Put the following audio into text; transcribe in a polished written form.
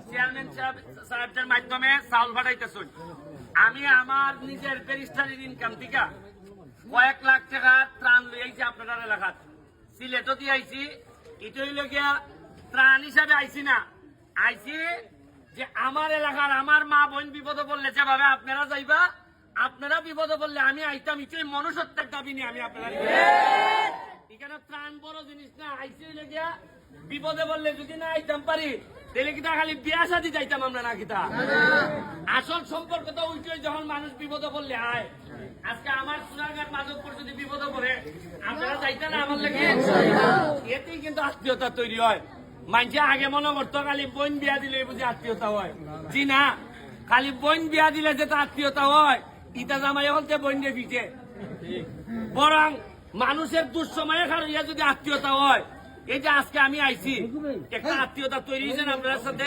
Chairman সাহেবের মাধ্যমে চাউল পাঠাইতেছেন। আমি আমার নিজের ব্যারিস্টারির ইনকাম থেকে কয়েক লাখ টাকা ত্রাণ লইয়াছি আপনার এলাকাত, সিলেটও দিয়ে আইছি। এটাই লগিয়া ত্রাণ হিসাবে আইছি না, আইছি যে আমার এলাকার আমার মা বোন বিপদে পড়লে যেভাবে আপনারা যাইবা, আপনারা বিপদে পড়লে আমি আইতাম। এটাই মনুষ্যত্বের দাবি নিয়ে আমি আপনারা এখানে ত্রাণ বড় জিনিস না, আইসি লেগিয়া বিপদে বললে যদি না আইতাম পারি তাহলে কিনা খালি বিয়া শাদী যাইতাম আমরা না কিতা। আসল সম্পর্ক তো ওইটাই, যখন মানুষ বিপদে পড়লে আয়। আজকে আমার সোনারঘাট মাধবপুর যদি বিপদে পড়ে আপনারা যাইতেন আমার লেগে, এতেই কিন্তু আত্মীয়তা তৈরি হয়। মানুষে আগে মনে করতো খালি বোন বিয়া দিলে বুঝি আত্মীয়তা হয়, জি না, খালি বোন বিয়া দিলে যেটা আত্মীয়তা হয় ইটা জামাই হলতে বোন দিয়ে পিঠে। বরং মানুষের দুঃসময়ে খারাইয়া যদি আত্মীয়তা হয়, এই যে আজকে আমি আইছি একটা আত্মীয়তা তৈরি হয়েছে না আপনার সাথে।